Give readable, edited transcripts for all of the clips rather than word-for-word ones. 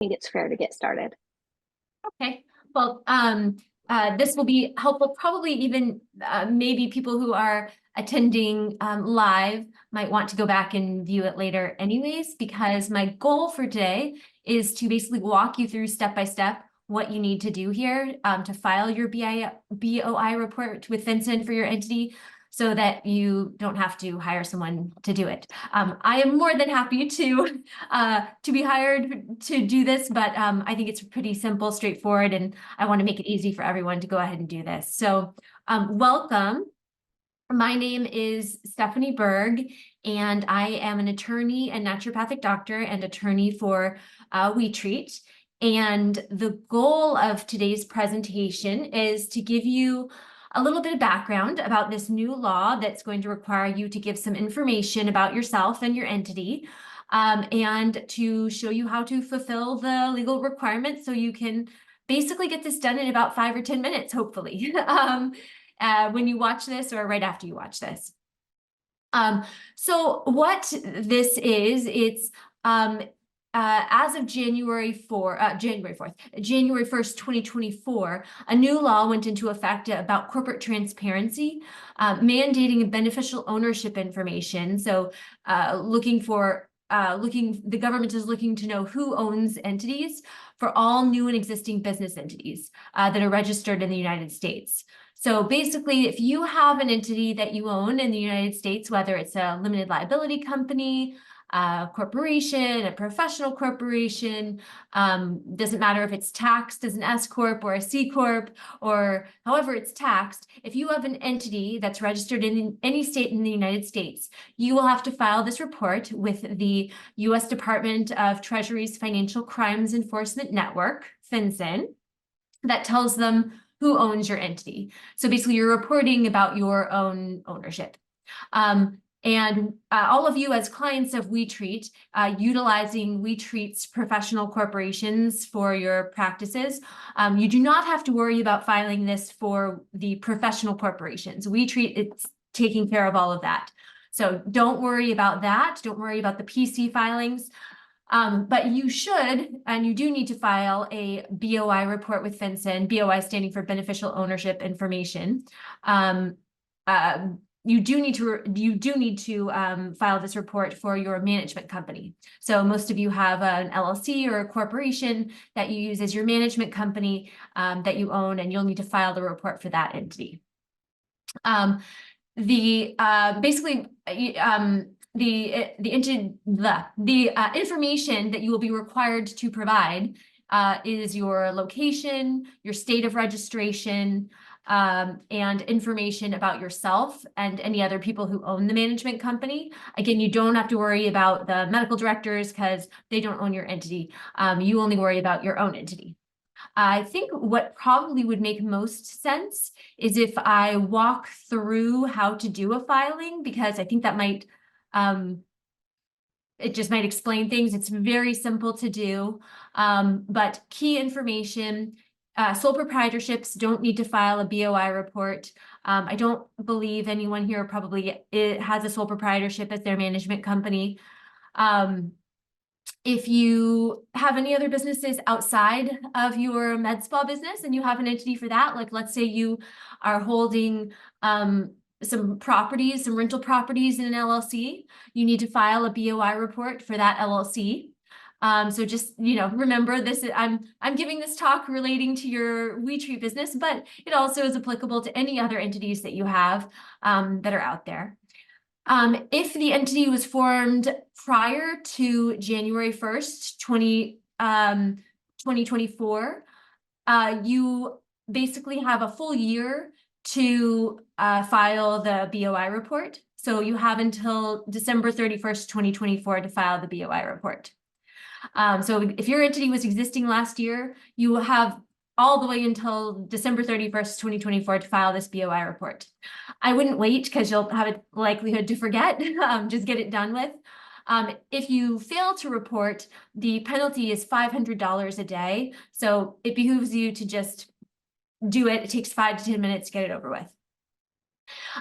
think it's fair to get started. Okay, well, this will be helpful, probably even maybe people who are attending live might want to go back and view it later anyways, because my goal for today is to basically walk you through step by step what you need to do here to file your BOI report with FinCEN for your entity, so that you don't have to hire someone to do it. I am more than happy to be hired to do this, but I think it's pretty simple, straightforward, and I want to make it easy for everyone to go ahead and do this. So welcome. My name is Stephanie Berg, and I am an attorney and naturopathic doctor and attorney for WeTreat. And the goal of today's presentation is to give you a little bit of background about this new law that's going to require you to give some information about yourself and your entity, and to show you how to fulfill the legal requirements so you can basically get this done in about 5 or 10 minutes, hopefully, when you watch this or right after you watch this. So what this is, it's as of January 1st, 2024, a new law went into effect about corporate transparency, mandating beneficial ownership information. So the government is looking to know who owns entities for all new and existing business entities that are registered in the United States. So basically, if you have an entity that you own in the United States, whether it's a limited liability company, a corporation, a professional corporation, doesn't matter if it's taxed as an S Corp or a C Corp, or however it's taxed, if you have an entity that's registered in any state in the United States, you will have to file this report with the U.S. Department of Treasury's Financial Crimes Enforcement Network, FinCEN, that tells them who owns your entity. So basically, you're reporting about your own ownership. And all of you as clients of WeTreat, utilizing WeTreat's professional corporations for your practices, you do not have to worry about filing this for the professional corporations. WeTreat, it's taking care of all of that. So don't worry about that. Don't worry about the PC filings. But you should, and you do need to file a BOI report with FinCEN, BOI standing for Beneficial Ownership Information. You do need to file this report for your management company. So most of you have an LLC or a corporation that you use as your management company that you own, and you'll need to file the report for that entity. The information that you will be required to provide is your location, your state of registration, and information about yourself and any other people who own the management company. Again, you don't have to worry about the medical directors because they don't own your entity. You only worry about your own entity. I think what probably would make most sense is if I walk through how to do a filing, because I think that might, it just might explain things. It's very simple to do, but key information, sole proprietorships don't need to file a BOI report. I don't believe anyone here probably has a sole proprietorship as their management company. If you have any other businesses outside of your med spa business and you have an entity for that, like let's say you are holding some properties, some rental properties in an LLC, you need to file a BOI report for that LLC. So just, remember this, I'm giving this talk relating to your WeTreat business, but it also is applicable to any other entities that you have that are out there. If the entity was formed prior to January 1st, 2024, you basically have a full year to file the BOI report. So you have until December 31st, 2024 to file the BOI report. So if your entity was existing last year, you will have all the way until December 31st, 2024 to file this BOI report. I wouldn't wait because you'll have a likelihood to forget. Just get it done with. If you fail to report, the penalty is $500 a day. So it behooves you to just do it. It takes 5 to 10 minutes to get it over with.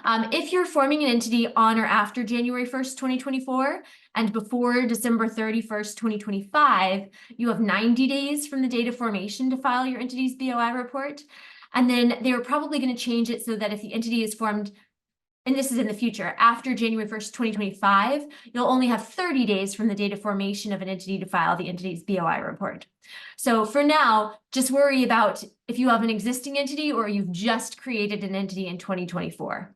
If you're forming an entity on or after January 1st, 2024, and before December 31st, 2025, you have 90 days from the date of formation to file your entity's BOI report. And then they're probably going to change it so that if the entity is formed, and this is in the future, after January 1st, 2025, you'll only have 30 days from the date of formation of an entity to file the entity's BOI report. So for now, just worry about if you have an existing entity or you've just created an entity in 2024.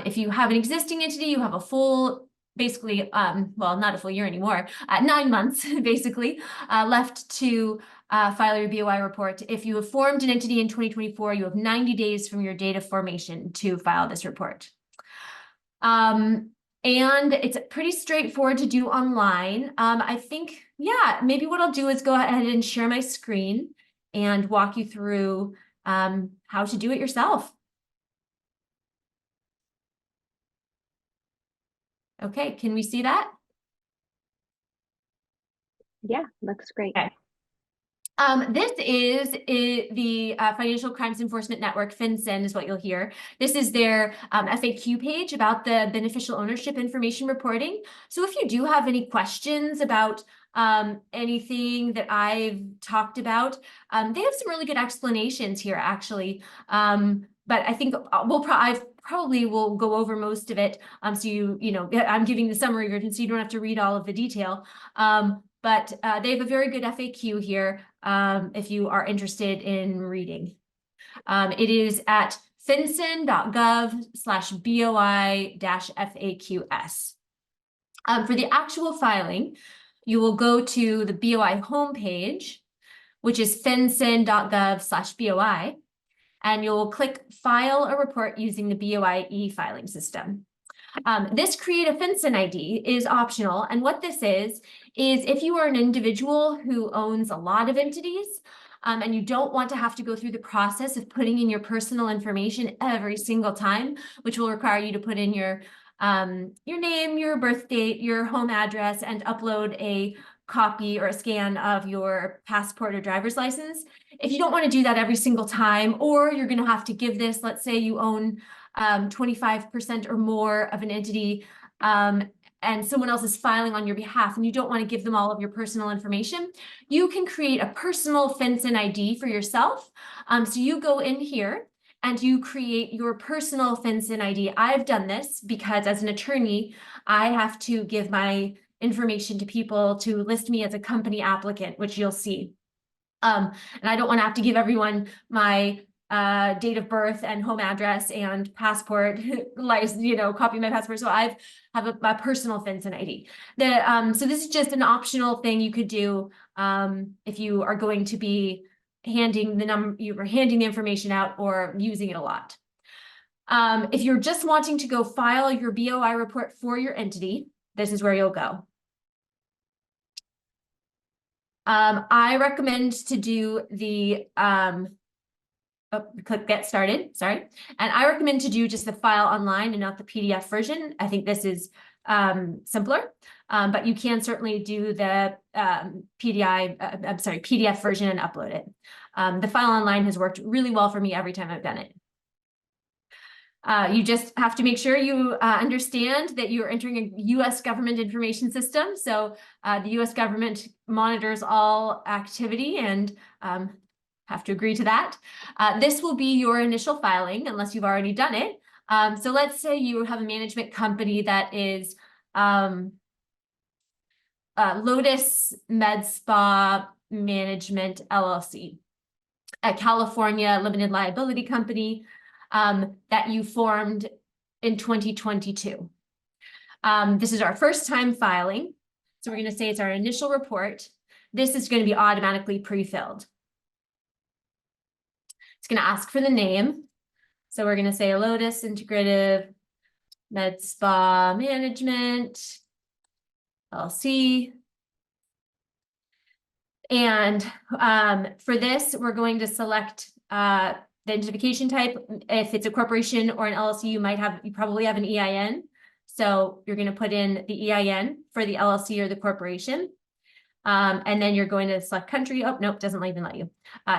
If you have an existing entity, you have a full, basically, well, not a full year anymore, 9 months, basically, left to file your BOI report. If you have formed an entity in 2024, you have 90 days from your date of formation to file this report. And it's pretty straightforward to do online. I think, yeah, maybe what I'll do is go ahead and share my screen and walk you through how to do it yourself. Okay, can we see that? Yeah, looks great. Okay. This is the Financial Crimes Enforcement Network, FinCEN is what you'll hear. This is their FAQ page about the beneficial ownership information reporting. So if you do have any questions about anything that I've talked about, they have some really good explanations here, actually. But I think I probably will go over most of it. So you know, I'm giving the summary version, so you don't have to read all of the detail. But they have a very good FAQ here if you are interested in reading. It is at fincen.gov/BOI-FAQs. For the actual filing, you will go to the BOI homepage, which is fincen.gov/BOI, and you'll click File a Report using the BOI e-filing system. This Create a FinCEN ID is optional, and what this is if you are an individual who owns a lot of entities, and you don't want to have to go through the process of putting in your personal information every single time, which will require you to put in your name, your birth date, your home address, and upload a copy or a scan of your passport or driver's license. If you don't want to do that every single time, or you're going to have to give this, let's say you own 25% or more of an entity, and someone else is filing on your behalf and you don't want to give them all of your personal information, you can create a personal FinCEN ID for yourself. So you go in here and you create your personal FinCEN ID. I've done this because as an attorney, I have to give my information to people to list me as a company applicant, which you'll see. And I don't want to have to give everyone my date of birth and home address and passport, copy of my passport. So I have a personal FinCEN ID. So this is just an optional thing you could do if you are going to be handing the information out or using it a lot. If you're just wanting to go file your BOI report for your entity, this is where you'll go. I recommend to do the click Get Started, sorry. And I recommend to do just the file online and not the PDF version. I think this is simpler, but you can certainly do the PDF version and upload it. The file online has worked really well for me every time I've done it. You just have to make sure you understand that you're entering a U.S. government information system. So the U.S. government monitors all activity and have to agree to that. This will be your initial filing unless you've already done it. So let's say you have a management company that is Lotus Med Spa Management LLC, a California limited liability company that you formed in 2022. This is our first time filing. So we're going to say it's our initial report. This is going to be automatically pre-filled. It's going to ask for the name. So we're going to say Lotus Integrative Med Spa Management LLC. And for this, we're going to select the identification type. If it's a corporation or an LLC, you probably have an EIN. So you're going to put in the EIN for the LLC or the corporation. And then you're going to select country. Oh, nope, doesn't even let you.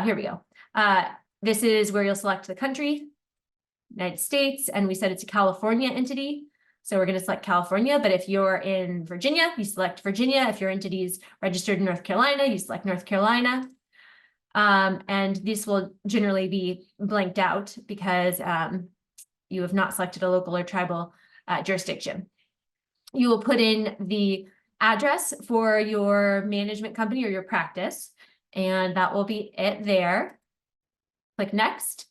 Here we go. This is where you'll select the country. United States, and we said it's a California entity. So we're going to select California, but if you're in Virginia, you select Virginia. If your entity is registered in North Carolina, you select North Carolina. And this will generally be blanked out because you have not selected a local or tribal jurisdiction. You will put in the address for your management company or your practice, and that will be it there. Click next.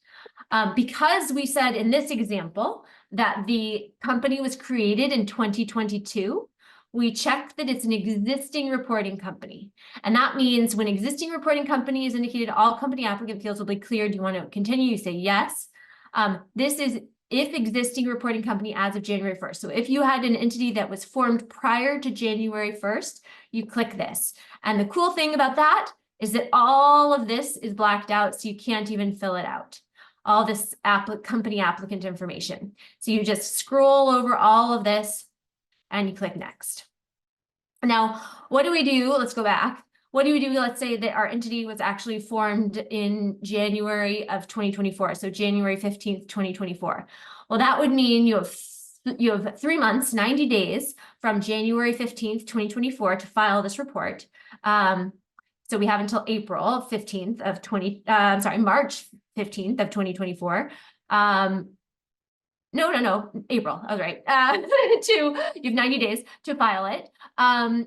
Because we said in this example that the company was created in 2022, we checked that it's an existing reporting company. And that means when existing reporting company is indicated, all company applicant fields will be clear. Do you want to continue? You say yes. This is if existing reporting company as of January 1st. So if you had an entity that was formed prior to January 1st, you click this. And the cool thing about that is that all of this is blacked out, so you can't even fill it out. All this company applicant information. So you just scroll over all of this and you click next. Now, what do we do? Let's go back. What do we do? Let's say that our entity was actually formed in January of 2024. So January 15th, 2024. Well, that would mean you have 3 months, 90 days from January 15th, 2024 to file this report. So we have until April 15th of March 15th of 2024. No, April. I was right. You have 90 days to file it. Now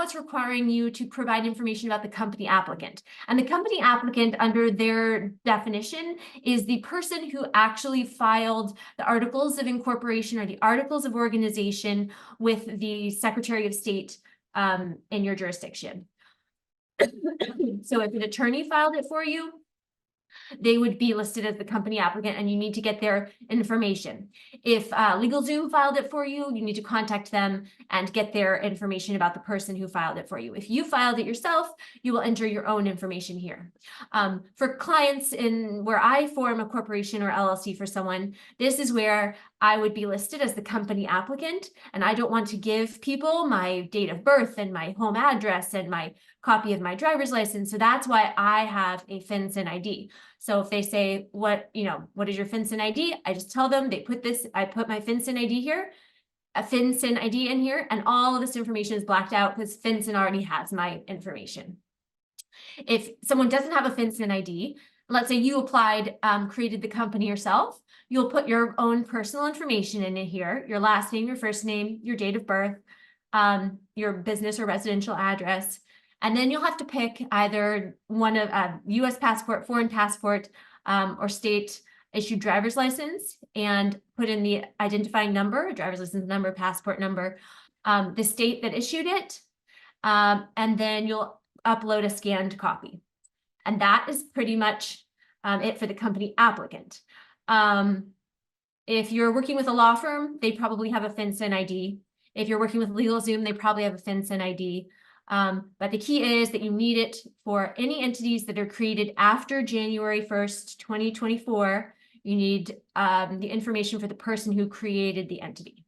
it's requiring you to provide information about the company applicant. And the company applicant, under their definition, is the person who actually filed the articles of incorporation or the articles of organization with the Secretary of State in your jurisdiction. So if an attorney filed it for you, they would be listed as the company applicant, and you need to get their information. If LegalZoom filed it for you, you need to contact them and get their information about the person who filed it for you. If you filed it yourself, you will enter your own information here. For clients where I form a corporation or LLC for someone, this is where I would be listed as the company applicant, and I don't want to give people my date of birth and my home address and my copy of my driver's license. So that's why I have a FinCEN ID. So if they say, what is your FinCEN ID? I just tell them, I put my FinCEN ID here, a FinCEN ID in here, and all of this information is blacked out because FinCEN already has my information. If someone doesn't have a FinCEN ID, let's say you applied, created the company yourself, you'll put your own personal information in here, your last name, your first name, your date of birth, your business or residential address. And then you'll have to pick either one of US passport, foreign passport, or state issued driver's license, and put in the identifying number, driver's license number, passport number, the state that issued it, and then you'll upload a scanned copy. And that is pretty much it for the company applicant. If you're working with a law firm, they probably have a FinCEN ID. If you're working with LegalZoom, they probably have a FinCEN ID. But the key is that you need it for any entities that are created after January 1st, 2024. You need the information for the person who created the entity.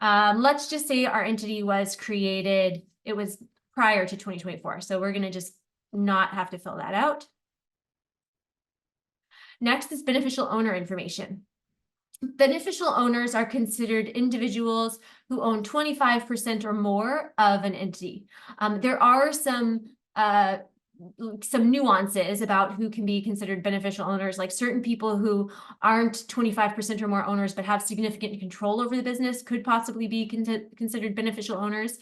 Let's just say our entity was created, it was prior to 2024. So we're going to just not have to fill that out. Next is beneficial owner information. Beneficial owners are considered individuals who own 25% or more of an entity. There are some nuances about who can be considered beneficial owners, like certain people who aren't 25% or more owners but have significant control over the business could possibly be considered beneficial owners.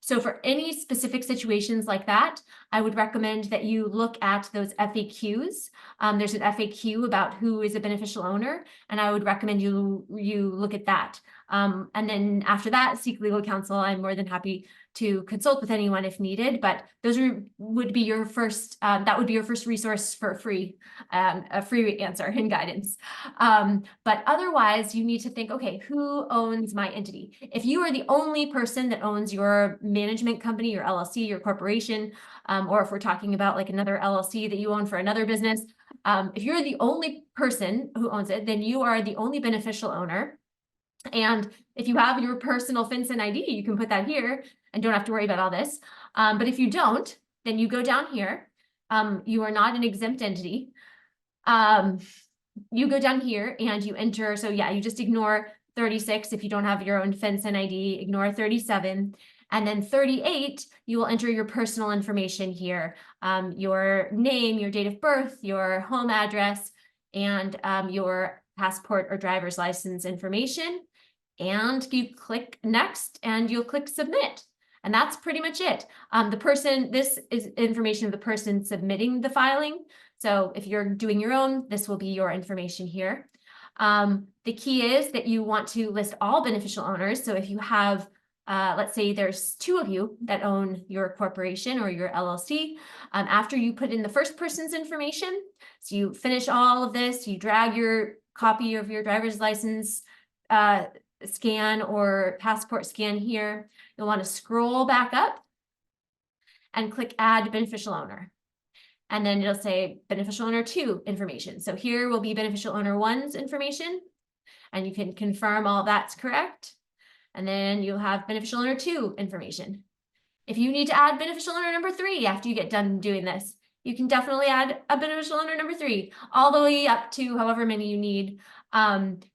So for any specific situations like that, I would recommend that you look at those FAQs. There's an FAQ about who is a beneficial owner, and I would recommend you look at that. And then after that, seek legal counsel. I'm more than happy to consult with anyone if needed, but those would be your first, that would be your first resource for a free answer and guidance. But otherwise, you need to think, okay, who owns my entity? If you are the only person that owns your management company, your LLC, your corporation, or if we're talking about like another LLC that you own for another business, if you're the only person who owns it, then you are the only beneficial owner. And if you have your personal FinCEN ID, you can put that here and don't have to worry about all this. But if you don't, then you go down here. You are not an exempt entity. You go down here and you enter. So yeah, you just ignore 36 if you don't have your own FinCEN ID, ignore 37. And then 38, you will enter your personal information here, your name, your date of birth, your home address, and your passport or driver's license information. And you click next and you'll click submit. And that's pretty much it. This is information of the person submitting the filing. So if you're doing your own, this will be your information here. The key is that you want to list all beneficial owners. So if you have, let's say there's 2 of you that own your corporation or your LLC, after you put in the first person's information, so you finish all of this, you drag your copy of your driver's license scan or passport scan here, you'll want to scroll back up and click add beneficial owner. And then it'll say beneficial owner 2 information. So here will be beneficial owner 1's information, and you can confirm all that's correct. And then you'll have beneficial owner 2 information. If you need to add beneficial owner number 3 after you get done doing this, you can definitely add a beneficial owner number 3, all the way up to however many you need.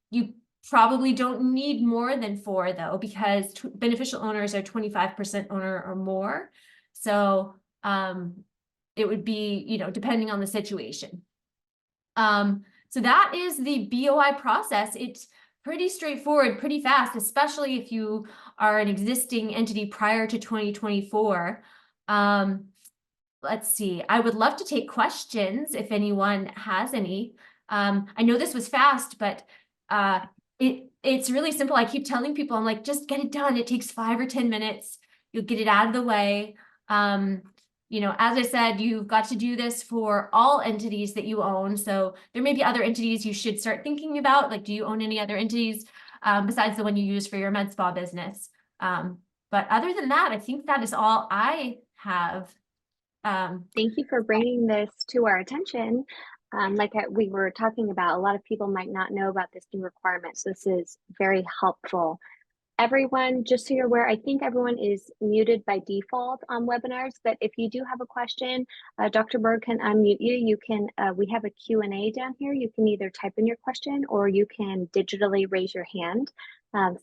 You probably don't need more than 4 though, because beneficial owners are 25% owner or more. So it would be, you know, depending on the situation. So that is the BOI process. It's pretty straightforward, pretty fast, especially if you are an existing entity prior to 2024. Let's see, I would love to take questions if anyone has any. I know this was fast, but it's really simple. I keep telling people, I'm like, just get it done. It takes 5 or 10 minutes. You'll get it out of the way. You know, as I said, you've got to do this for all entities that you own. So there may be other entities you should start thinking about. Like, do you own any other entities besides the one you use for your med spa business? But other than that, I think that is all I have. Thank you for bringing this to our attention. We were talking about, a lot of people might not know about this new requirement, so this is very helpful. Everyone, just so you're aware, I think everyone is muted by default on webinars, but if you do have a question, Dr. Berg can unmute you. You can, we have a Q&A down here. You can either type in your question or you can digitally raise your hand.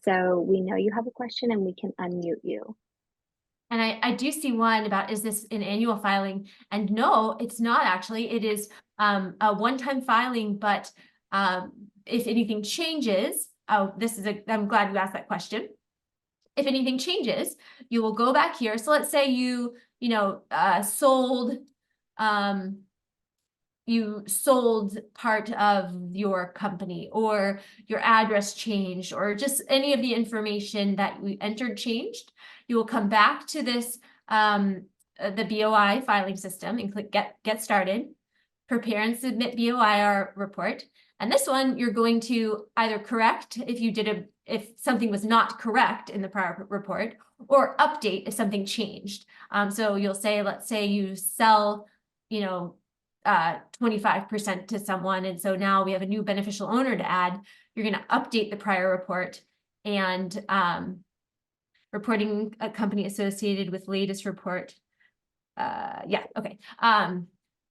So we know you have a question and we can unmute you. And I do see one about, is this an annual filing? And no, it's not actually. It is a one-time filing, but if anything changes, I'm glad you asked that question. If anything changes, you will go back here. So let's say you sold part of your company, or your address changed, or just any of the information that we entered changed. You will come back to this, the BOI filing system, and click get started, prepare and submit BOIR report. And this one, you're going to either correct if something was not correct in the prior report, or update if something changed. So you'll say, let's say you sell, 25% to someone, and so now we have a new beneficial owner to add. You're going to update the prior report, and reporting a company associated with latest report. Yeah, okay.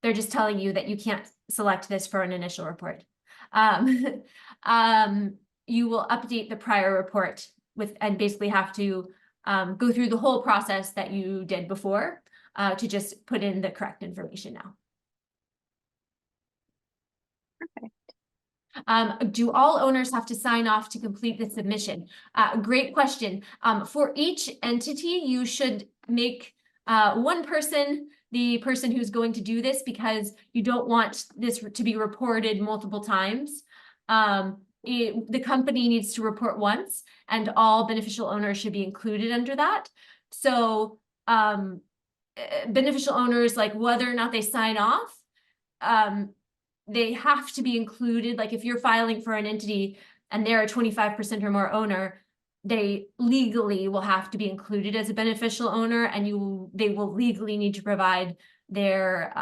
They're just telling you that you can't select this for an initial report. You will update the prior report and basically have to go through the whole process that you did before to just put in the correct information now. Perfect. Do all owners have to sign off to complete the submission? Great question. For each entity, you should make one person the person who's going to do this, because you don't want this to be reported multiple times. The company needs to report once, and all beneficial owners should be included under that. So beneficial owners, like whether or not they sign off, they have to be included. Like if you're filing for an entity and they're a 25% or more owner, they legally will have to be included as a beneficial owner, and they will legally need to provide their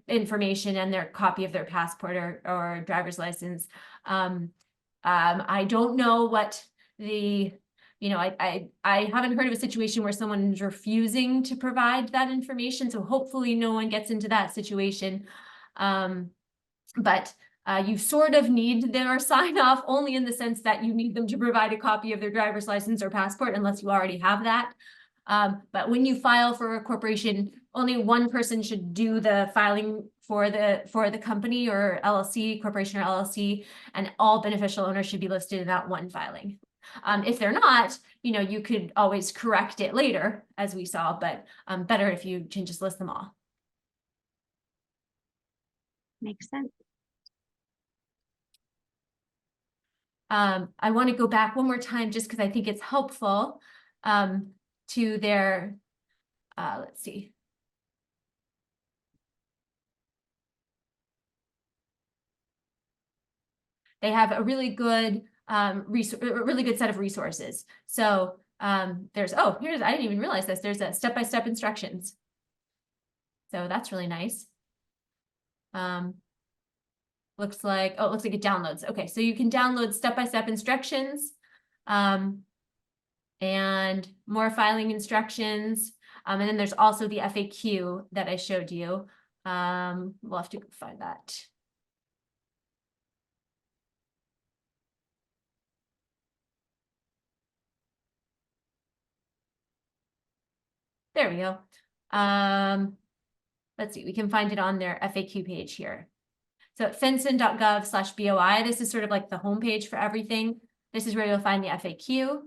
information and their copy of their passport or driver's license. I don't know what I haven't heard of a situation where someone's refusing to provide that information, so hopefully no one gets into that situation. but you sort of need their sign off only in the sense that you need them to provide a copy of their driver's license or passport unless you already have that. But when you file for a corporation, only one person should do the filing for the company or LLC, corporation or LLC, and all beneficial owners should be listed in that one filing. If they're not, you could always correct it later, as we saw, but better if you can just list them all. Makes sense. I want to go back one more time just because I think it's helpful to their, let's see. They have a really good a really good set of resources. So there's, I didn't even realize this. There's a step-by-step instructions. So that's really nice. Looks like it downloads. Okay, so you can download step-by-step instructions and more filing instructions. And then there's also the FAQ that I showed you. We'll have to find that. There we go. Let's see, we can find it on their FAQ page here. So at finson.gov/BOI, this is sort of like the homepage for everything. This is where you'll find the FAQ.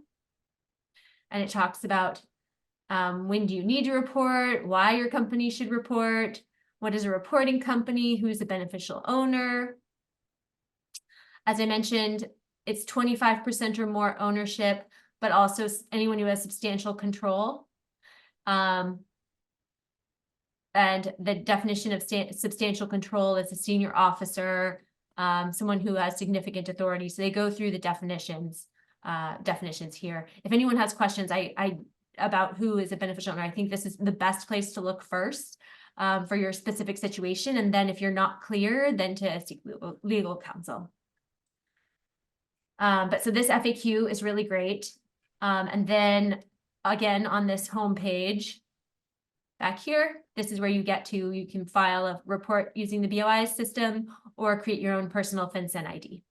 And it talks about when do you need to report, why your company should report, what is a reporting company, who's the beneficial owner. As I mentioned, it's 25% or more ownership, but also anyone who has substantial control. And the definition of substantial control is a senior officer, someone who has significant authority. So they go through the definitions here. If anyone has questions about who is a beneficial owner, I think this is the best place to look first for your specific situation. And then if you're not clear, then to seek legal counsel. But so this FAQ is really great. And then again, on this homepage, back here, this is where you can file a report using the BOI system or create your own personal FinCEN ID.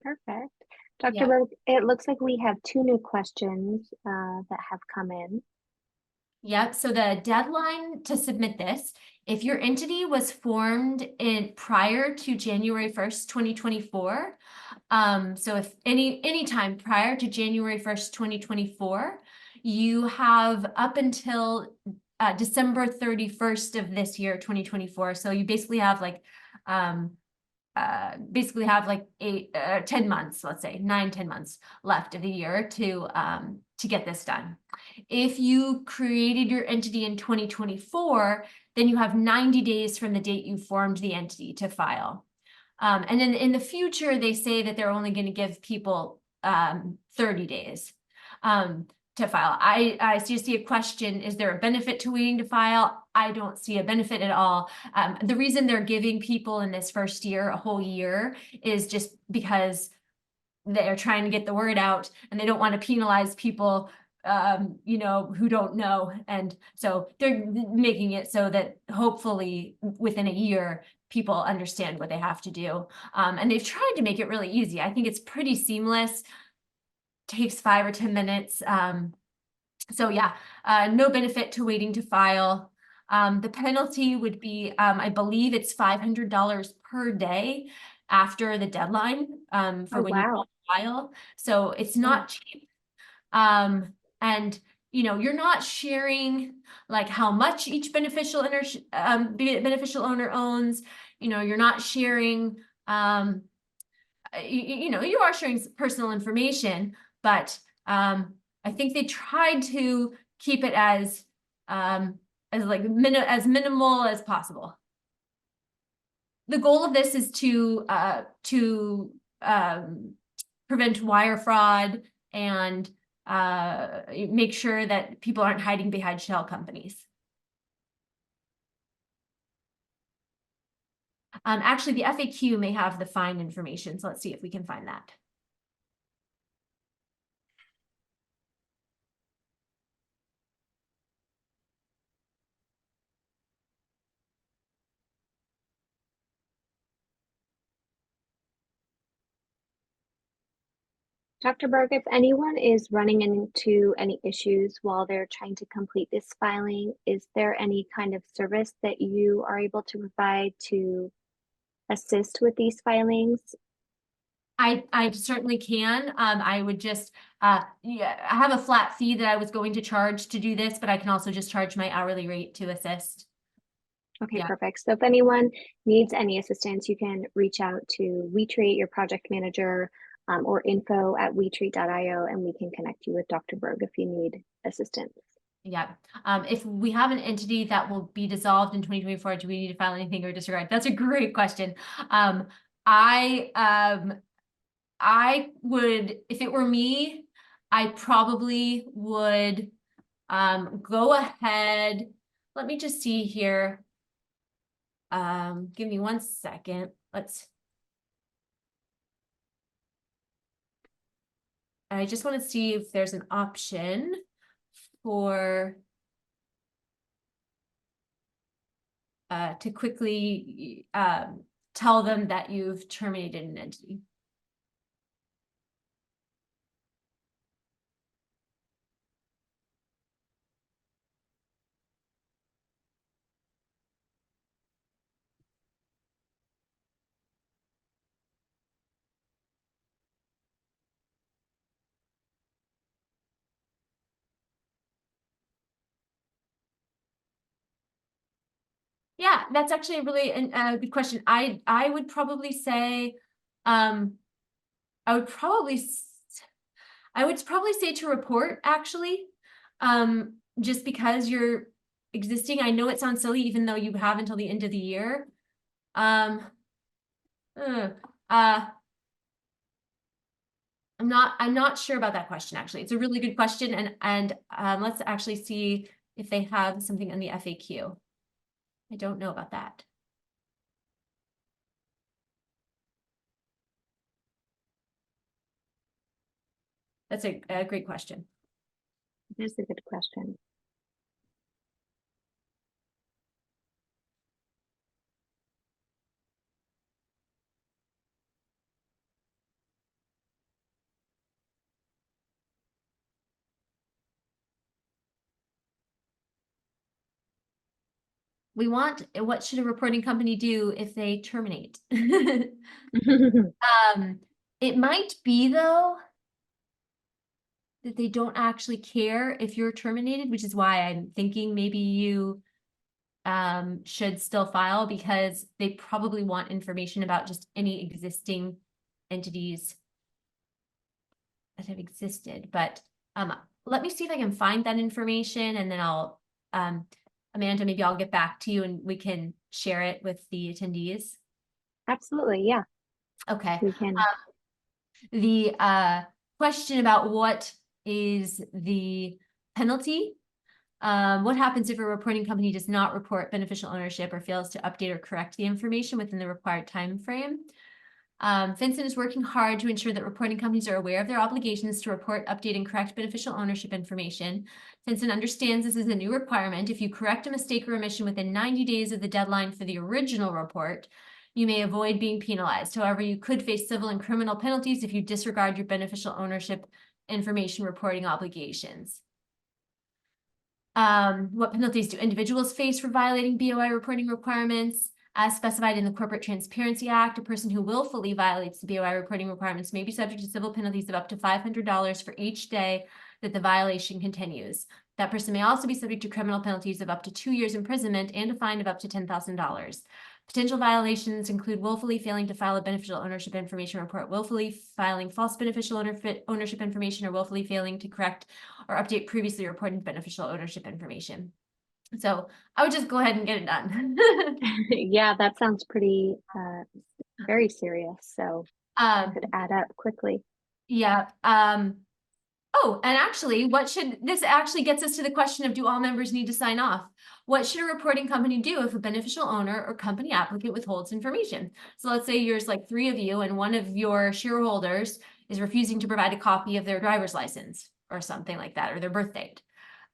Perfect. Dr. Berg, it looks like we have 2 new questions that have come in. Yep, so the deadline to submit this, if your entity was formed prior to January 1st, 2024, so if any time prior to January 1st, 2024, you have up until December 31st of this year, 2024. So you basically have like 10 months, let's say 9-10 months left of the year to get this done. If you created your entity in 2024, then you have 90 days from the date you formed the entity to file. And then in the future, they say that they're only going to give people 30 days to file. I just see a question, is there a benefit to waiting to file? I don't see a benefit at all. The reason they're giving people in this first year a whole year is just because they're trying to get the word out and they don't want to penalize people who don't know. And so they're making it so that hopefully within a year, people understand what they have to do. And they've tried to make it really easy. I think it's pretty seamless. Takes 5 or 10 minutes. So yeah, no benefit to waiting to file. The penalty would be, I believe it's $500 per day after the deadline for when you file. So it's not cheap. And you're not sharing like how much each beneficial owner owns. You're not sharing. You are sharing personal information, but I think they tried to keep it as minimal as possible. The goal of this is to prevent wire fraud and make sure that people aren't hiding behind shell companies. Actually, the FAQ may have the fine information, so let's see if we can find that. Dr. Berg, if anyone is running into any issues while they're trying to complete this filing, is there any kind of service that you are able to provide to assist with these filings? I certainly can. I would just, yeah, I have a flat fee that I was going to charge to do this, but I can also just charge my hourly rate to assist. Okay, Yeah. perfect. So if anyone needs any assistance, you can reach out to WeTreat, your project manager, or info@wetreat.io, and we can connect you with Dr. Berg if you need assistance. Yeah. If we have an entity that will be dissolved in 2024, do we need to file anything or disregard? That's a great question. I would, if it were me, I probably would go ahead. Let me just see here. Give me 1 second. I just want to see if there's an option for to quickly tell them that you've terminated an entity. Yeah, that's actually a really good question. I would probably say, I would probably say to report actually, just because you're existing. I know it sounds silly, even though you have until the end of the year. I'm not sure about that question, actually. It's a really good question, and let's actually see if they have something in the FAQ. I don't know about that. That's a great question. That's a good question. What should a reporting company do if they terminate? It might be, though, that they don't actually care if you're terminated, which is why I'm thinking maybe you should still file, because they probably want information about just any existing entities that have existed. But let me see if I can find that information, and then I'll Amanda, maybe I'll get back to you and we can share it with the attendees. Absolutely, yeah. Okay. We can. The question about what is the penalty? What happens if a reporting company does not report beneficial ownership or fails to update or correct the information within the required time frame? FinCEN is working hard to ensure that reporting companies are aware of their obligations to report, update, and correct beneficial ownership information. FinCEN understands this is a new requirement. If you correct a mistake or omission within 90 days of the deadline for the original report, you may avoid being penalized. However, you could face civil and criminal penalties if you disregard your beneficial ownership information reporting obligations. What penalties do individuals face for violating BOI reporting requirements? As specified in the Corporate Transparency Act, a person who willfully violates the BOI reporting requirements may be subject to civil penalties of up to $500 for each day that the violation continues. That person may also be subject to criminal penalties of up to 2 years imprisonment and a fine of up to $10,000. Potential violations include willfully failing to file a beneficial ownership information report, willfully filing false beneficial ownership information, or willfully failing to correct or update previously reported beneficial ownership information. So I would just go ahead and get it done. Yeah, that sounds pretty very serious. So it could add up quickly. Yeah. Oh, and actually, this actually gets us to the question of, do all members need to sign off? What should a reporting company do if a beneficial owner or company applicant withholds information? So let's say there's like 3 of you and one of your shareholders is refusing to provide a copy of their driver's license or something like that, or their birth date.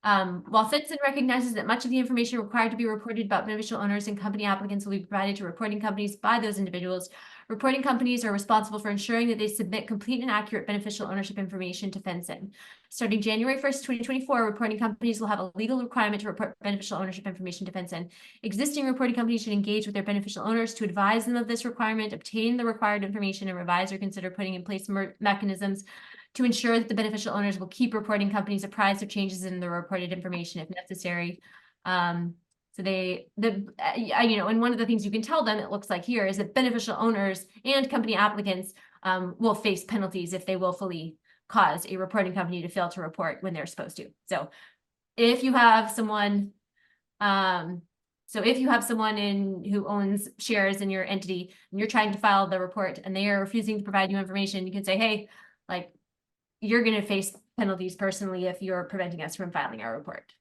While FinCEN recognizes that much of the information required to be reported about beneficial owners and company applicants will be provided to reporting companies by those individuals, reporting companies are responsible for ensuring that they submit complete and accurate beneficial ownership information to FinCEN. Starting January 1st, 2024, reporting companies will have a legal requirement to report beneficial ownership information to FinCEN. Existing reporting companies should engage with their beneficial owners to advise them of this requirement, obtain the required information, and revise or consider putting in place mechanisms to ensure that the beneficial owners will keep reporting companies apprised of changes in the reported information if necessary. So and one of the things you can tell them, it looks like here, is that beneficial owners and company applicants will face penalties if they willfully cause a reporting company to fail to report when they're supposed to. So if you have someone, who owns shares in your entity and you're trying to file the report and they are refusing to provide you information, you can say, hey, like, you're going to face penalties personally if you're preventing us from filing our report.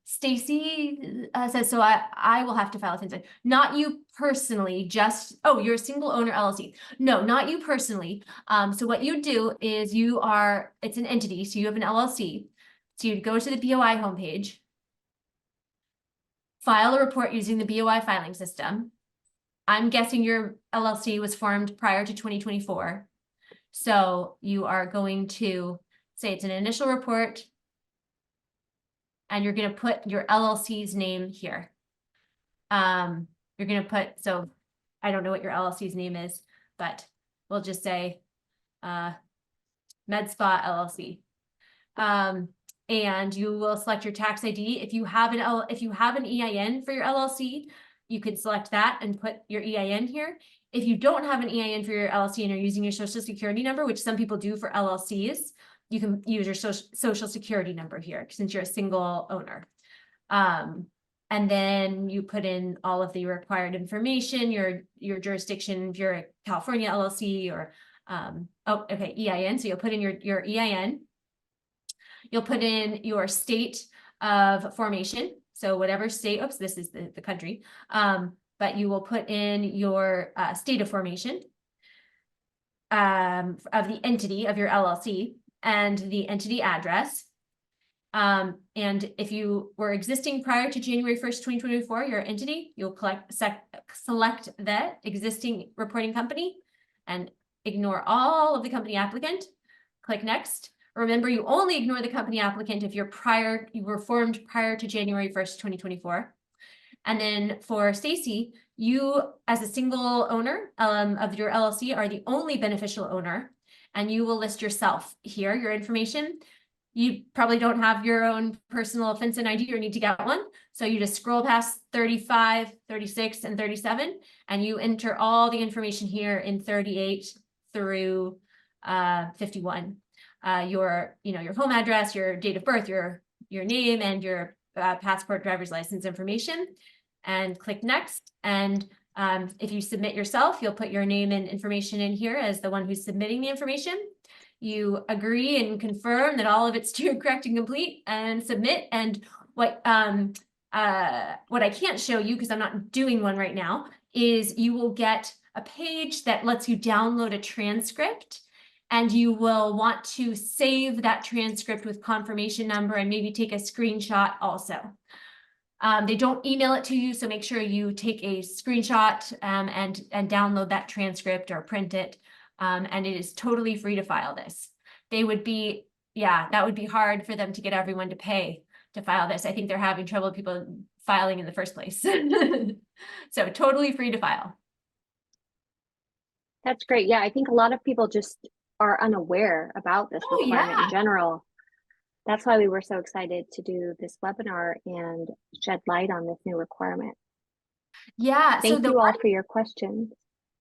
Stacy says, so I will have to file a FinCEN. Not you personally, just, oh, you're a single owner LLC. No, not you personally. So what you do is it's an entity, so you have an LLC. So you'd go to the BOI homepage, file a report using the BOI filing system. I'm guessing your LLC was formed prior to 2024. So you are going to say it's an initial report, and you're going to put your LLC's name here. You're going to put, so I don't know what your LLC's name is, but we'll just say MedSpa LLC. And you will select your tax ID. If you have an EIN for your LLC, you could select that and put your EIN here. If you don't have an EIN for your LLC and you're using your social security number, which some people do for LLCs, you can use your social security number here since you're a single owner. And then you put in all of the required information, your jurisdiction, if you're a California LLC or, EIN. So you'll put in your EIN. You'll put in your state of formation. So whatever state, this is the country. But you will put in your state of formation of the entity of your LLC and the entity address. And if you were existing prior to January 1st, 2024, your entity, you'll select that existing reporting company and ignore all of the company applicant. Click next. Remember, you only ignore the company applicant if you were formed prior to January 1st, 2024. And then for Stacy, you as a single owner of your LLC are the only beneficial owner, and you will list yourself here, your information. You probably don't have your own personal FinCEN ID or need to get one. So you just scroll past 35, 36, and 37, and you enter all the information here in 38 through 51. Your home address, your date of birth, your name, and your passport, driver's license information, and click next. And if you submit yourself, you'll put your name and information in here as the one who's submitting the information. You agree and confirm that all of it's true, correct, and complete, and submit. And what I can't show you, because I'm not doing one right now, is you will get a page that lets you download a transcript, and you will want to save that transcript with confirmation number and maybe take a screenshot also. They don't email it to you, so make sure you take a screenshot and download that transcript or print it. And it is totally free to file this. That would be hard for them to get everyone to pay to file this. I think they're having trouble with people filing in the first place. So totally free to file. That's great. Yeah, I think a lot of people just are unaware about this requirement in general. That's why we were so excited to do this webinar and shed light on this new requirement. Yeah. Thank you all for your questions.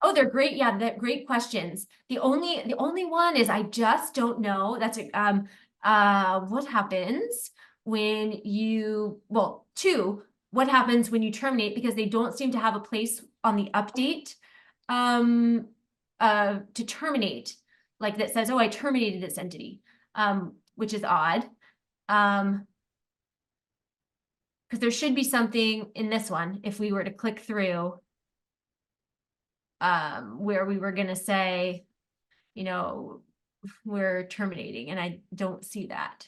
Oh, they're great. Yeah, they're great questions. The only one is I just don't know. That's what happens when what happens when you terminate, because they don't seem to have a place on the update to terminate, like that says, oh, I terminated this entity, which is odd. Because there should be something in this one if we were to click through where we were going to say, we're terminating, and I don't see that.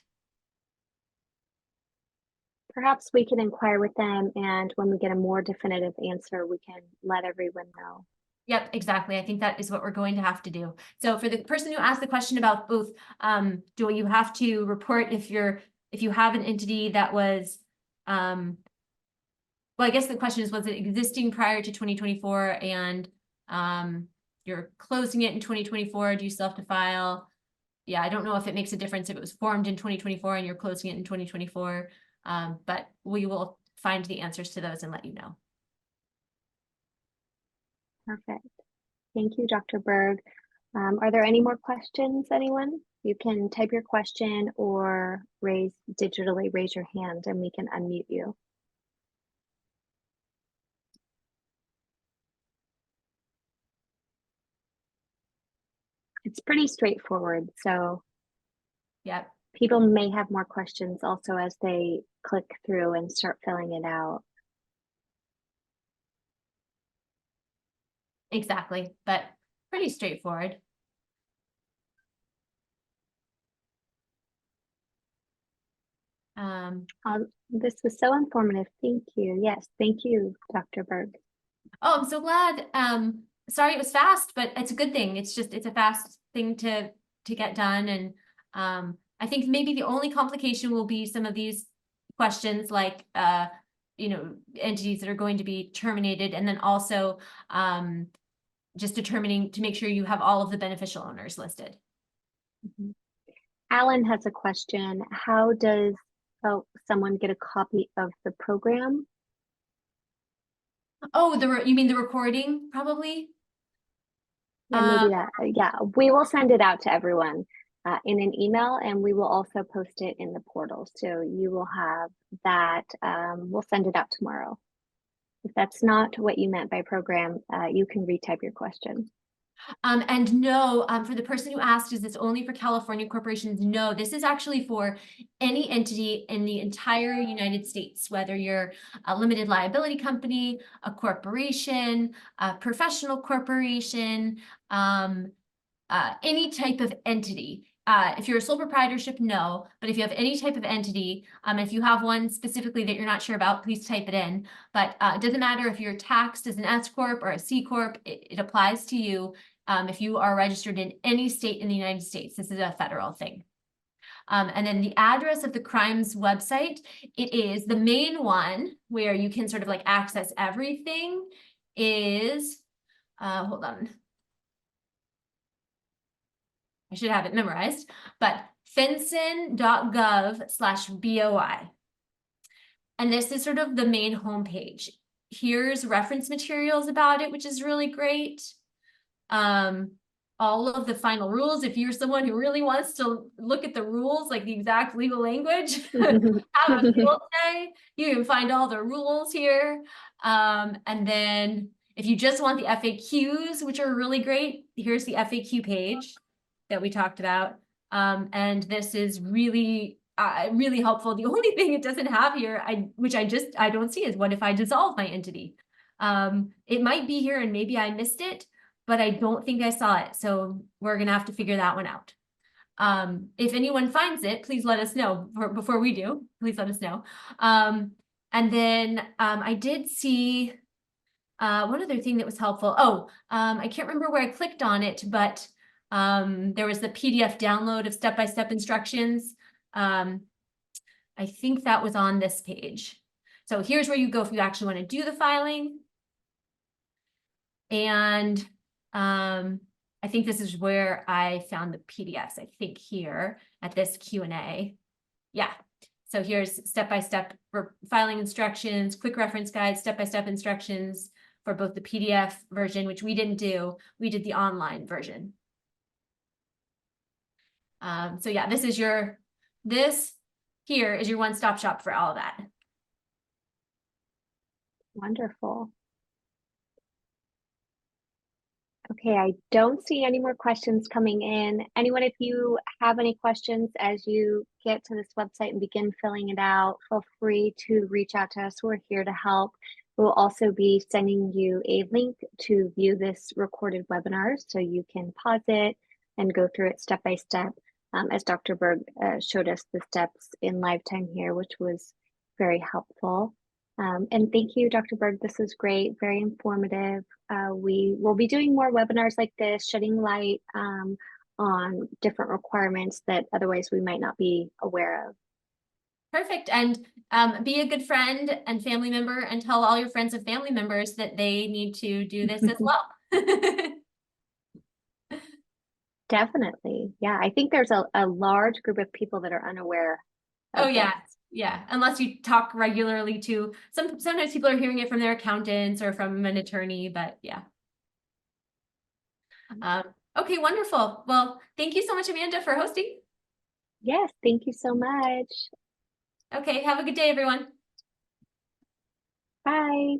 perhaps we can inquire with them, and when we get a more definitive answer, we can let everyone know. Yep, exactly. I think that is what we're going to have to do. So for the person who asked the question about both, do you have to report if you have an entity that was, well, I guess the question is, was it existing prior to 2024 and you're closing it in 2024? Do you still have to file? Yeah, I don't know if it makes a difference if it was formed in 2024 and you're closing it in 2024, but we will find the answers to those and let you know. Perfect. Thank you, Dr. Berg. Are there any more questions, anyone? You can type your question or digitally raise your hand and we can unmute you. It's pretty straightforward, so Yep. people may have more questions also as they click through and start filling it out. Exactly, but pretty straightforward. This was so informative. Thank you. Yes, thank you, Dr. Berg. Oh, I'm so glad. Sorry it was fast, but it's a good thing. It's a fast thing to get done. And I think maybe the only complication will be some of these questions like entities that are going to be terminated, and then also just determining to make sure you have all of the beneficial owners listed. Mm-hmm. Alan has a question. How does someone get a copy of the program? Oh, you mean the recording, probably? Yeah, maybe that. Yeah, we will send it out to everyone in an email, and we will also post it in the portal. So you will have that. We'll send it out tomorrow. If that's not what you meant by program, you can retype your question. And no, for the person who asked, is this only for California corporations? No, this is actually for any entity in the entire United States, whether you're a limited liability company, a corporation, a professional corporation, any type of entity. If you're a sole proprietorship, no, but if you have any type of entity, if you have one specifically that you're not sure about, please type it in. But it doesn't matter if you're taxed as an S Corp or a C Corp, it applies to you if you are registered in any state in the United States. This is a federal thing. And then the address of the crimes website, it is the main one where you can sort of like access everything is, hold on. I should have it memorized, but fenson.gov/BOI. And this is sort of the main homepage. Here's reference materials about it, which is really great. All of the final rules, if you're someone who really wants to look at the rules, like the exact legal language, have a field day, you can find all the rules here. And then if you just want the FAQs, which are really great, here's the FAQ page that we talked about. And this is really, really helpful. The only thing it doesn't have here, which I don't see, is what if I dissolve my entity? It might be here and maybe I missed it, but I don't think I saw it. So we're gonna have to figure that one out. If anyone finds it, please let us know. Before we do, please let us know. And then I did see one other thing that was helpful. Oh, I can't remember where I clicked on it, but there was the PDF download of step-by-step instructions. I think that was on this page. So here's where you go if you actually want to do the filing. And I think this is where I found the PDFs, I think here at this Q&A. Yeah, so here's step-by-step filing instructions, quick reference guide, step-by-step instructions for both the PDF version, which we didn't do, we did the online version. So yeah, this here is your one-stop shop for all of that. Wonderful. Okay, I don't see any more questions coming in. Anyone, if you have any questions as you get to this website and begin filling it out, feel free to reach out to us. We're here to help. We'll also be sending you a link to view this recorded webinar so you can pause it and go through it step by step, as Dr. Berg showed us the steps in live time here, which was very helpful. And thank you, Dr. Berg. This was great, very informative. We will be doing more webinars like this, shedding light on different requirements that otherwise we might not be aware of. Perfect. And be a good friend and family member and tell all your friends and family members that they need to do this as well. Definitely. Yeah, I think there's a large group of people that are unaware Oh of yeah. this. Yeah. Unless you talk regularly to sometimes people are hearing it from their accountants or from an attorney, but yeah. Okay, wonderful. Well, thank you so much, Amanda, for hosting. Yes, thank you so much. Okay, have a good day, everyone. Bye.